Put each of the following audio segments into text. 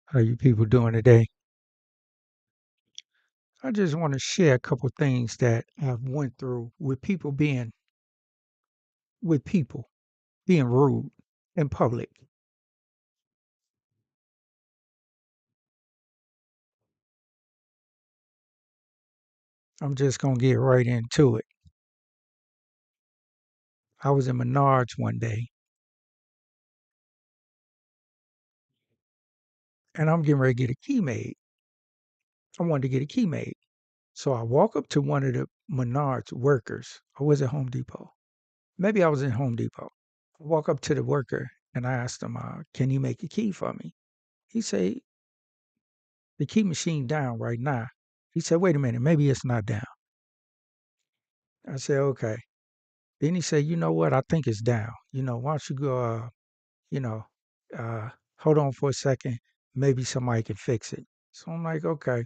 How you people doing today? I just want to share a couple things that I've went through with people being rude in public. I'm just gonna get right into it. I was in Menards one day and I'm getting ready to get a key made. I wanted to get a key made. So I walk up to one of the Menards workers. Or was it Home Depot? Maybe I was in Home Depot. I walk up to the worker and I asked him, can you make a key for me? He said, the key machine down right now. He said, wait a minute, maybe it's not down. I said, okay. Then he said, you know what? I think it's down. Why don't you go, you know, uh, hold on for a second. Maybe somebody can fix it. So I'm like, okay.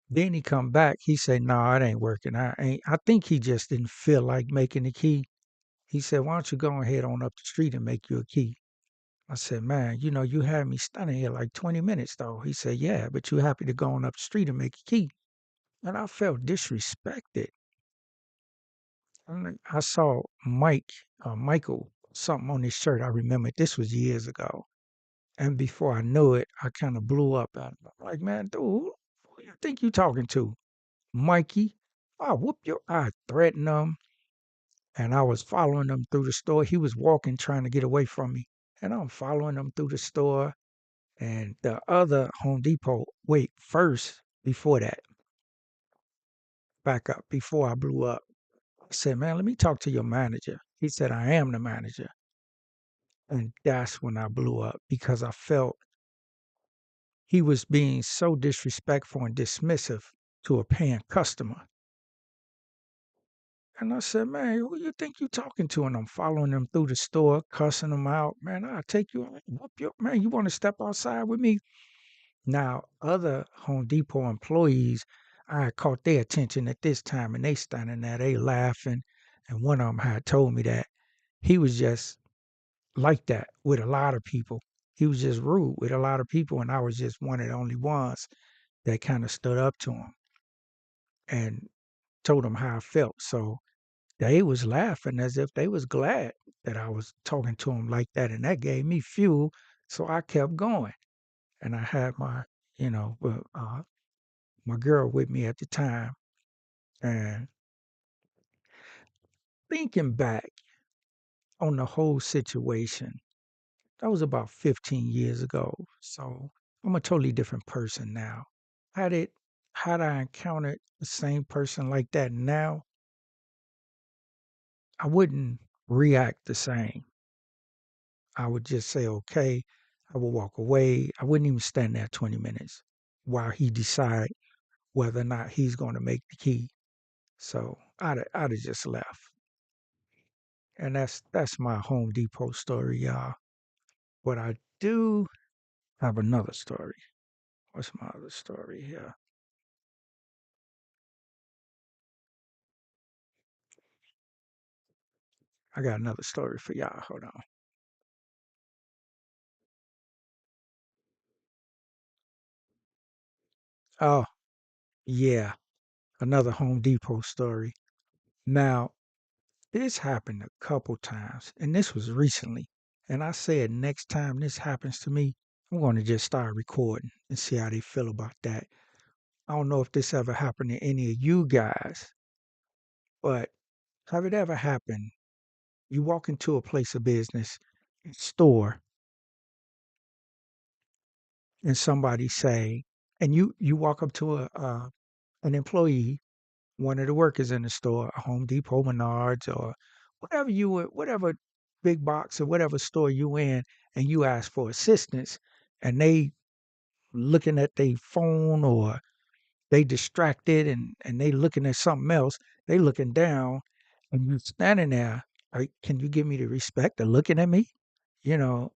Then he come back. He said, no, it ain't working. I think he just didn't feel like making the key. He said, why don't you go ahead on up the street and make you a key? I said, man, you had me standing here like 20 minutes though. He said, yeah, but you happy to go on up the street and make a key. And I felt disrespected. I saw Michael, something on his shirt. I remember this was years ago. And before I knew it, I kind of blew up at him. I'm like, man, dude, who you think you talking to? Mikey? I whoop your, I threatened him and I was following him through the store. He was walking, trying to get away from me. And I'm following him through the store and the other Home Depot. Wait, first, before that, back up, before I blew up. I said, man, let me talk to your manager. He said, I am the manager. And that's when I blew up because I felt he was being so disrespectful and dismissive to a paying customer. And I said, man, who you think you talking to? And I'm following him through the store, cussing him out. Man, I'll take you out, whoop your man. You want to step outside with me? Now, other Home Depot employees, I had caught their attention at this time and they standing there, they laughing. And one of them had told me that he was just like that with a lot of people. He was just rude with a lot of people, and I was just one of the only ones that kind of stood up to him and told him how I felt. So they was laughing as if they was glad that I was talking to him like that, and that gave me fuel. So I kept going, and I had my girl with me at the time, and thinking back on the whole situation, that was about 15 years ago. So I'm a totally different person now. Had it had I encountered the same person like that now, I wouldn't react the same. I would just say, okay, I would walk away. I wouldn't even stand there 20 minutes while he decide whether or not he's going to make the key. So I'd have just left. And that's my Home Depot story, y'all. But I do have another story. What's my other story here? I got another story for y'all. Hold on. Oh, yeah, another Home Depot story. Now, this happened a couple times, and this was recently. And I said, next time this happens to me, I'm going to just start recording and see how they feel about that. I don't know if this ever happened to any of you guys, but have it ever happened? You walk into a place of business, store, and somebody say, and you walk up to an employee, one of the workers in the store, a Home Depot, Menards, or whatever big box or whatever store you in, and you ask for assistance, and they looking at their phone or they distracted and they looking at something else, they looking down, and you standing there, like, can you give me the respect of looking at me? And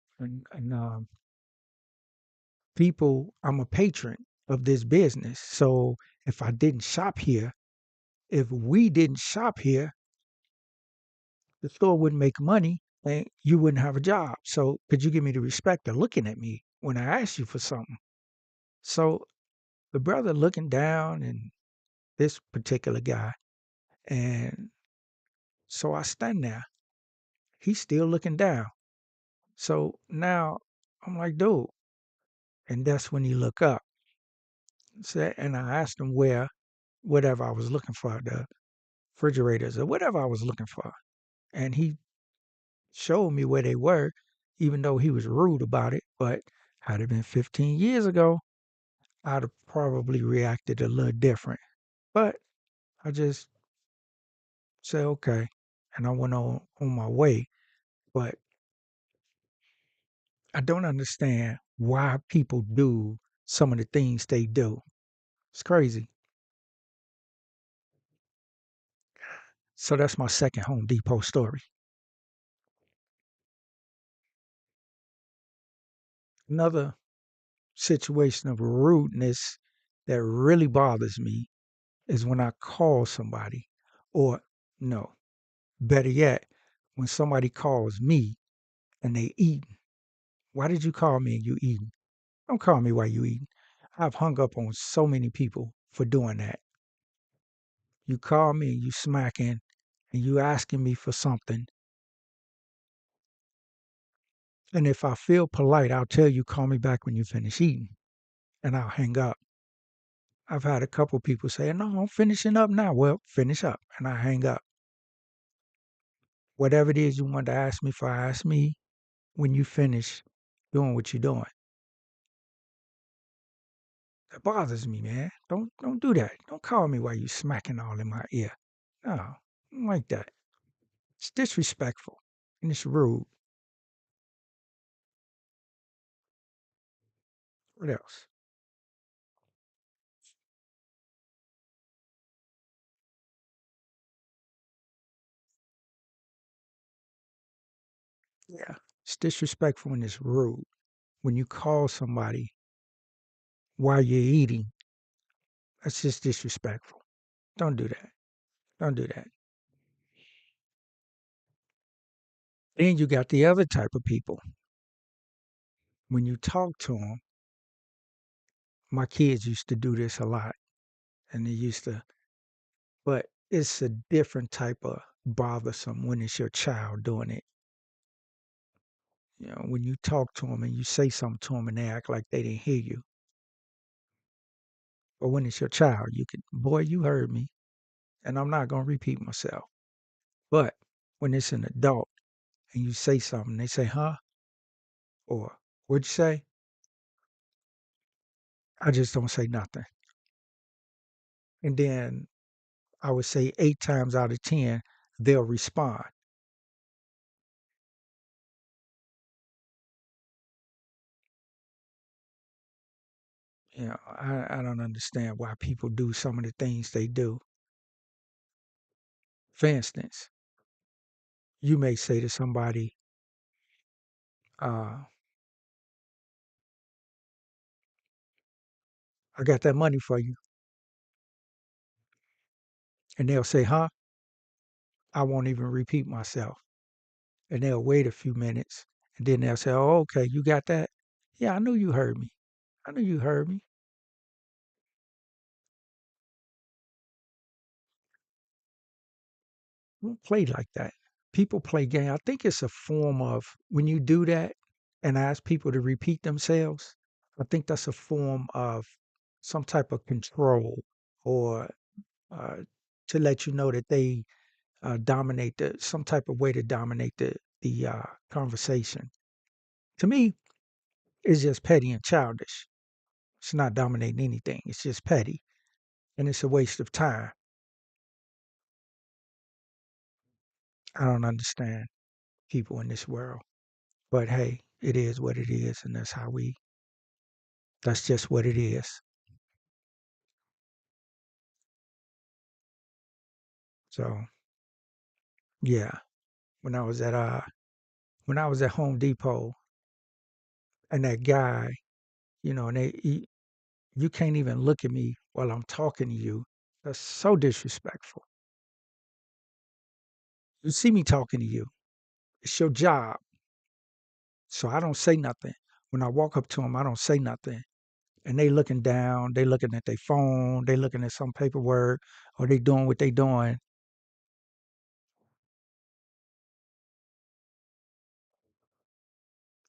people, I'm a patron of this business, so if I didn't shop here, if we didn't shop here, the store wouldn't make money. and you wouldn't have a job. So could you give me the respect of looking at me when I ask you for something? So the brother looking down and this particular guy, and so I stand there. He's still looking down. So now I'm like, dude, and that's when he look up. So, and I asked him where whatever I was looking for, the refrigerators or whatever I was looking for. And he showed me where they were, even though he was rude about it. But had it been 15 years ago, I'd have probably reacted a little different. But I just said, okay. And I went on my way. But I don't understand why people do some of the things they do. It's crazy. So that's my second Home Depot story. Another situation of rudeness that really bothers me is when I call somebody, or no, better yet, when somebody calls me and they eating. Why did you call me and you eating? Don't call me while you eating. I've hung up on so many people for doing that. You call me and you smacking and you asking me for something. And if I feel polite, I'll tell you, call me back when you finish eating, and I'll hang up. I've had a couple people say, no, I'm finishing up now. Well, finish up, and I hang up. Whatever it is you want to ask me for, ask me when you finish doing what you're doing. That bothers me, man. Don't do that. Don't call me while you smacking all in my ear. No, I don't like that. It's disrespectful and it's rude. What else? Yeah. It's disrespectful and it's rude. When you call somebody while you're eating, that's just disrespectful. Don't do that. Don't do that. Then you got the other type of people. When you talk to them, my kids used to do this a lot, and they used to, but it's a different type of bothersome when it's your child doing it. You know, when you talk to them and you say something to them and they act like they didn't hear you. Or when it's your child, you can, boy, you heard me, and I'm not gonna repeat myself. But when it's an adult and you say something, they say, "Huh?" or "What'd you say?" I just don't say nothing. And then I would say 8 times out of 10, they'll respond. You know, I don't understand why people do some of the things they do. For instance, you may say to somebody, uh, I got that money for you. And they'll say, huh? I won't even repeat myself. And they'll wait a few minutes. And then they'll say, oh, okay, you got that? Yeah, I knew you heard me. I knew you heard me. Don't play like that. People play game. I think it's a form of when you do that and ask people to repeat themselves, I think that's a form of some type of control or uh, to let you know that they dominate some type of way to dominate the conversation. To me, it's just petty and childish. It's not dominating anything. It's just petty, and it's a waste of time. I don't understand people in this world, but hey, it is what it is, and that's how we. That's just what it is. So yeah, when I was at when I was at Home Depot, and that guy, you know, and you can't even look at me while I'm talking to you. That's so disrespectful. You see me talking to you. It's your job. So I don't say nothing. When I walk up to them, I don't say nothing. And they looking down, they looking at their phone, they looking at some paperwork, or they doing what they doing.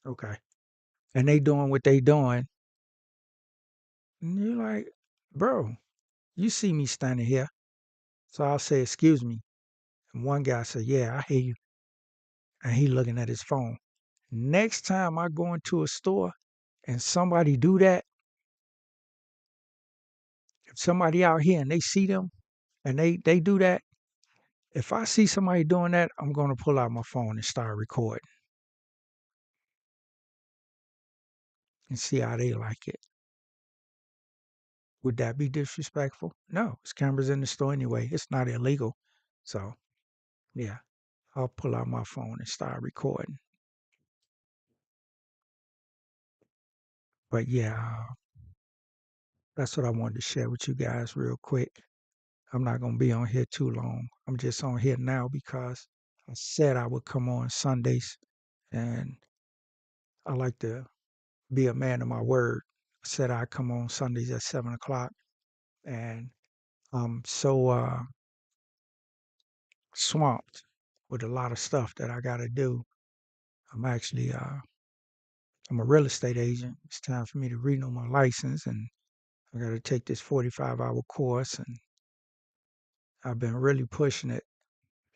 Okay. And they doing what they doing. And you're like, bro, you see me standing here. So I'll say, excuse me. And one guy said, yeah, I hear you. And he looking at his phone. Next time I go into a store and somebody do that, if somebody out here and they see them and they do that, if I see somebody doing that, I'm gonna pull out my phone and start recording and see how they like it. Would that be disrespectful? No, it's cameras in the store anyway. It's not illegal. So yeah, I'll pull out my phone and start recording. But yeah, that's what I wanted to share with you guys real quick. I'm not gonna be on here too long. I'm just on here now because I said I would come on Sundays, and I like to be a man of my word. I said I'd come on Sundays at 7 o'clock, and I'm so swamped with a lot of stuff that I got to do. I'm actually I'm a real estate agent. It's time for me to renew my license, and I got to take this 45-hour course, and I've been really pushing it.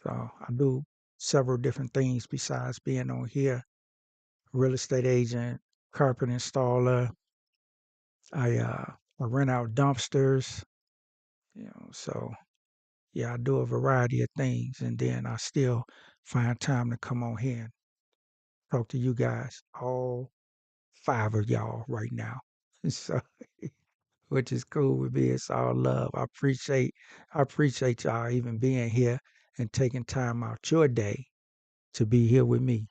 So I do several different things besides being on here. Real estate agent, carpet installer. I rent out dumpsters, so yeah, I do a variety of things, and then I still find time to come on here and talk to you guys, all five of y'all right now. So, which is cool with me. It's all love. I appreciate y'all even being here and taking time out your day to be here with me.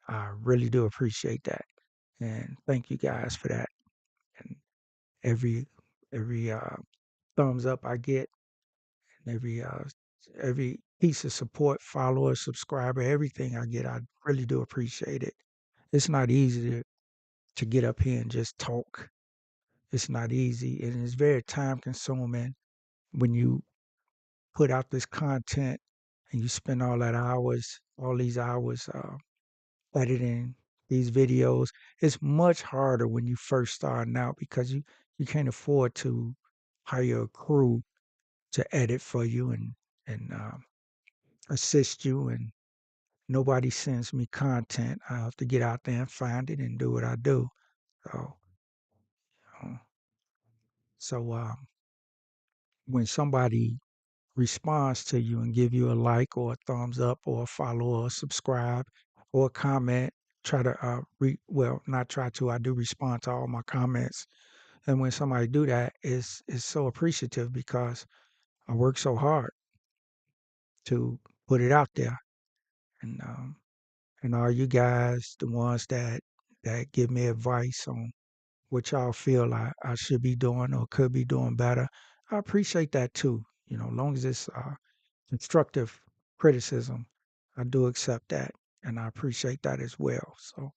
I really do appreciate that, and thank you guys for that. And every every thumbs up I get, and every piece of support, follower, subscriber, everything I get, I really do appreciate it. It's not easy to get up here and just talk. It's not easy, and it's very time consuming when you put out this content and you spend all these hours editing these videos. It's much harder when you first starting out because you can't afford to hire a crew to edit for you and assist you, and nobody sends me content. I have to get out there and find it and do what I do. So, uh, so when somebody responds to you and give you a like or a thumbs up or a follow or a subscribe or a comment, try to well, not try to, I do respond to all my comments. And when somebody do that, is so appreciative because I work so hard to put it out there. And all you guys, the ones that give me advice on what y'all feel I should be doing or could be doing better, I appreciate that too. Long as it's constructive criticism, I do accept that, and I appreciate that as well. So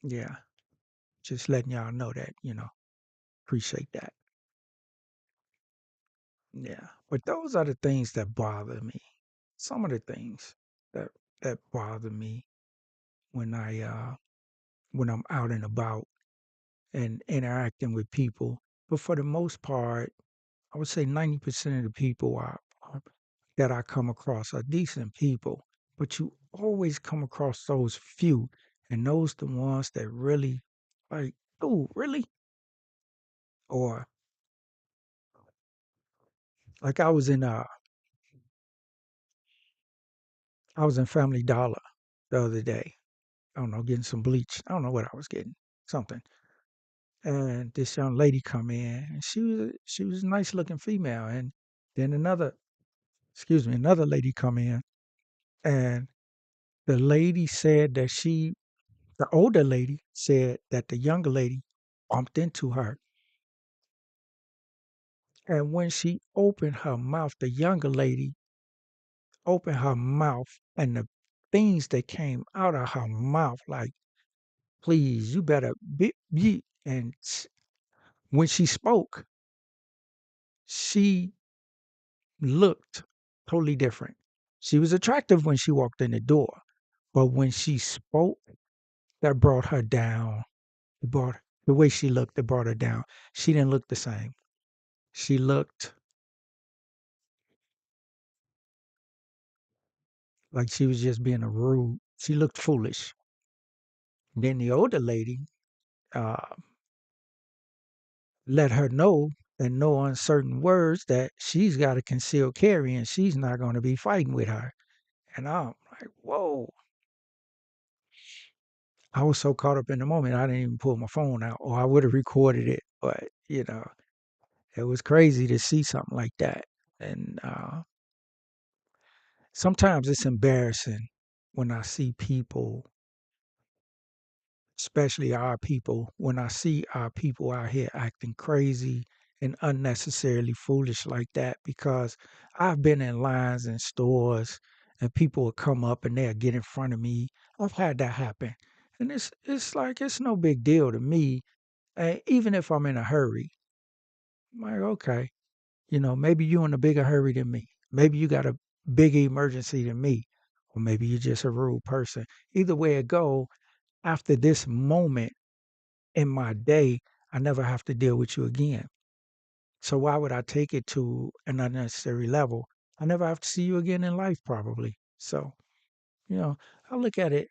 yeah, just letting y'all know that, appreciate that. Yeah. But those are the things that bother me. Some of the things that that bother me when when I'm out and about and interacting with people. But for the most part, I would say 90% of the people that I come across are decent people. But you always come across those few, and those the ones that really like, oh, really? Or like I was in Family Dollar the other day. I don't know, getting some bleach. I don't know what I was getting, something. And this young lady come in, and she was a nice looking female, and then another lady come in, and the lady said that the older lady said that the younger lady bumped into her. And when she opened her mouth, the younger lady opened her mouth, and things that came out of her mouth, like, please, you better be. And when she spoke, she looked totally different. She was attractive when she walked in the door, but when she spoke, that brought her down. It brought the way she looked, it brought her down. She didn't look the same. She looked like she was just being a rude. She looked foolish. Then the older lady uh, let her know in no uncertain words that she's got a concealed carry and she's not going to be fighting with her. And I'm like, whoa. I was so caught up in the moment, I didn't even pull my phone out, or I would have recorded it. But, it was crazy to see something like that. And sometimes it's embarrassing when I see people, especially our people, when I see our people out here acting crazy and unnecessarily foolish like that, because I've been in lines in stores and people will come up and they'll get in front of me. I've had that happen. And it's like it's no big deal to me. Even if I'm in a hurry, I'm like, okay, maybe you're in a bigger hurry than me. Maybe you got a bigger emergency than me. Or maybe you're just a rude person. Either way it go, after this moment in my day, I never have to deal with you again. So why would I take it to an unnecessary level? I never have to see you again in life, probably. So, you know, I look at it,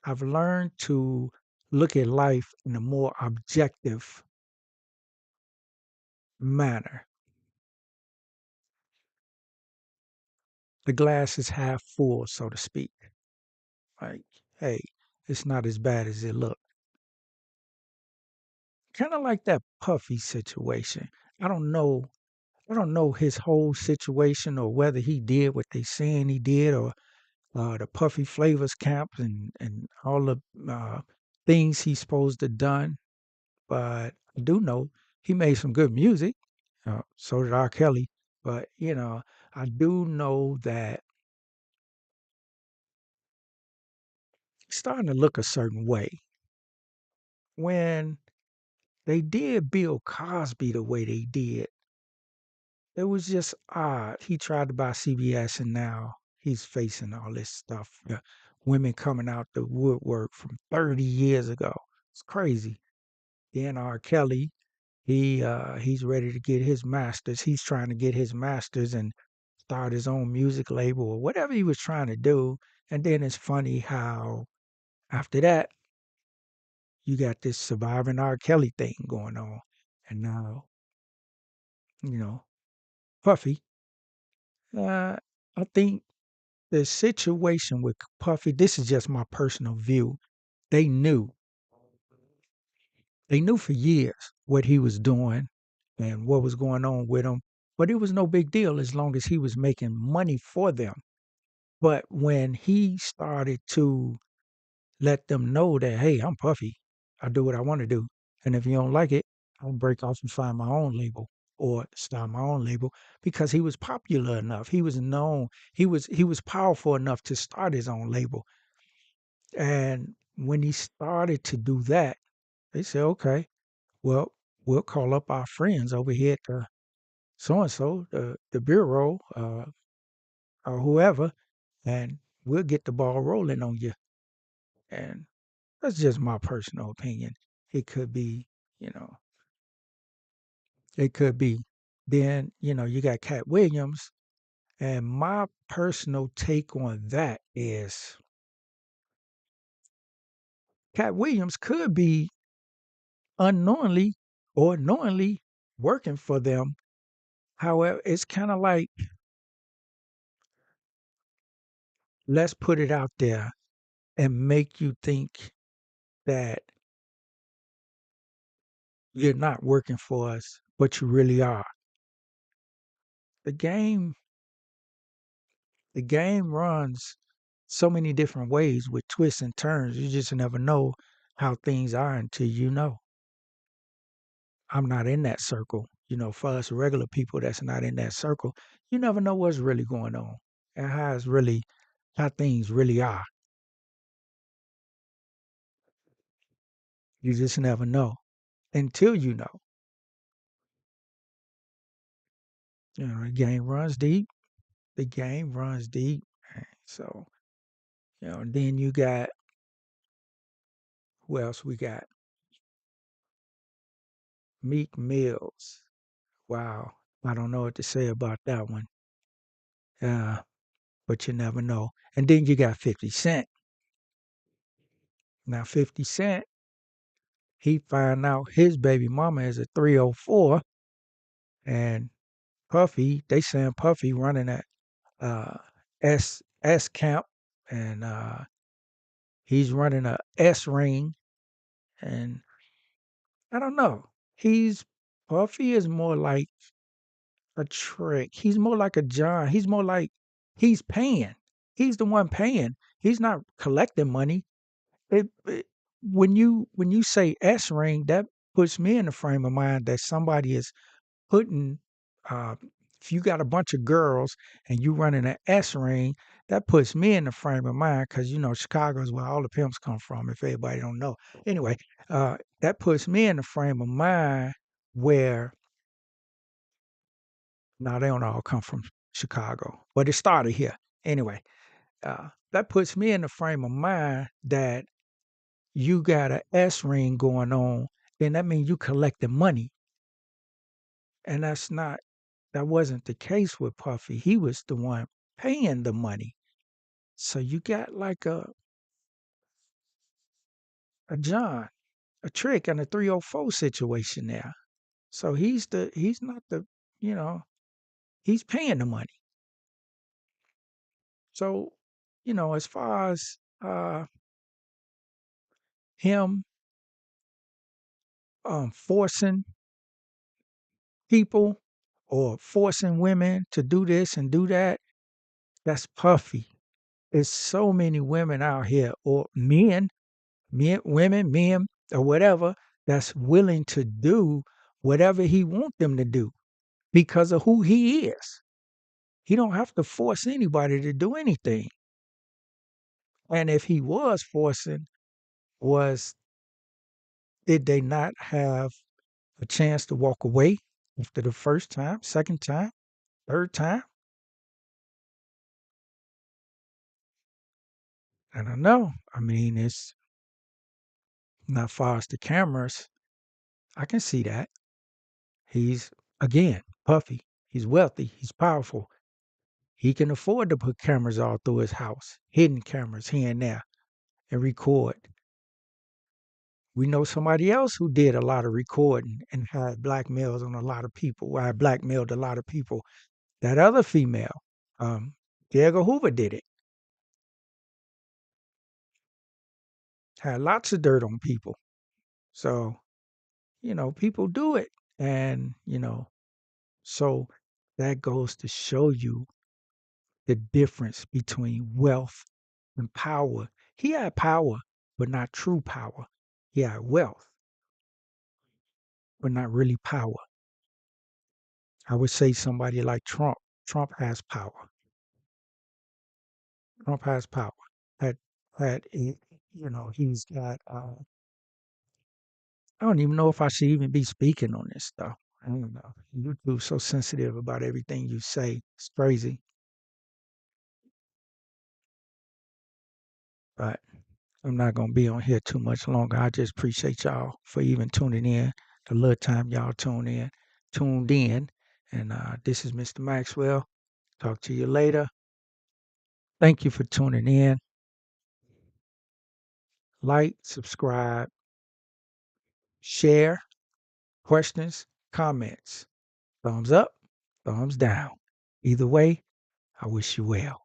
I've learned to look at life in a more objective manner. The glass is half full, so to speak. Like, hey, it's not as bad as it looked. Kind of like that Puffy situation. I don't know. I don't know his whole situation or whether he did what they saying he did, or the Puffy Flavors camp and all the things he's supposed to done. But I do know he made some good music. So did R. Kelly. But I do know that he's starting to look a certain way. When they did Bill Cosby the way they did, it was just odd. He tried to buy CBS and now he's facing all this stuff. Women coming out the woodwork from 30 years ago. It's crazy. Then R. Kelly, he's ready to get his masters. He's trying to get his masters and start his own music label or whatever he was trying to do. And then it's funny how after that you got this surviving R. Kelly thing going on. And now, you know, Puffy, uh, I think the situation with Puffy, this is just my personal view. They knew, they knew for years what he was doing and what was going on with him, but it was no big deal as long as he was making money for them. But when he started to let them know that, hey, I'm Puffy, I do what I want to do, and if you don't like it, I'll break off and find my own label or start my own label, because he was popular enough. He was known. He was powerful enough to start his own label. And when he started to do that, they said, okay, well, we'll call up our friends over here at the so and so, the bureau, or whoever, and we'll get the ball rolling on you. And that's just my personal opinion. It could be, you know, it could be. Then, you got Cat Williams. And my personal take on that is Cat Williams could be unknowingly or knowingly working for them. However, it's kind of like, let's put it out there and make you think that you're not working for us, but you really are. The game, the game runs so many different ways with twists and turns. You just never know how things are until you know. I'm not in that circle. For us regular people that's not in that circle, you never know what's really going on and how it's really how things really are. You just never know until you know. You know, the game runs deep. The game runs deep. So, you know, then you got who else we got? Meek Mills. Wow. I don't know what to say about that one. But you never know. And then you got 50 Cent. Now 50 Cent, he found out his baby mama is a 304 and Puffy, they saying Puffy running that uh S camp and he's running a S ring and I don't know. He's Puffy is more like a trick. He's more like a John. He's more like he's paying. He's the one paying. He's not collecting money. It when you say S ring, that puts me in the frame of mind that somebody is putting uh, if you got a bunch of girls and you running an S ring, that puts me in the frame of mind because you know Chicago is where all the pimps come from. If everybody don't know, anyway, that puts me in the frame of mind where now they don't all come from Chicago, but it started here anyway. That puts me in the frame of mind that you got a S ring going on, then that means you collecting money. And that wasn't the case with Puffy. He was the one paying the money. So you got like a John, a trick and a 304 situation there. So he's not the, you know, he's paying the money. So, you know, as far as him forcing people or forcing women to do this and do that, that's Puffy. There's so many women out here or men, women, men, or whatever that's willing to do whatever he want them to do because of who he is. He don't have to force anybody to do anything. And if he was forcing, was did they not have a chance to walk away after the first time, second time, third time? I don't know. I mean, it's not far as the cameras. I can see that. He's again puffy. He's wealthy. He's powerful. He can afford to put cameras all through his house, hidden cameras here and there, and record. We know somebody else who did a lot of recording and had blackmails on a lot of people. Well, I blackmailed a lot of people. That other female, um, Diego Hoover did it. Had lots of dirt on people. So, you know, people do it. And, you know, so that goes to show you the difference between wealth and power. He had power, but not true power. He had wealth, but not really power. I would say somebody like Trump. Trump has power. Trump has power. That you know, he's got. I don't even know if I should even be speaking on this stuff. I don't know. YouTube's so sensitive about everything you say. It's crazy. But I'm not gonna be on here too much longer. I just appreciate y'all for even tuning in. The little time y'all tuned in. And this is Mr. Maxwell. Talk to you later. Thank you for tuning in. Like, subscribe, share, questions, comments. Thumbs up, thumbs down. Either way, I wish you well.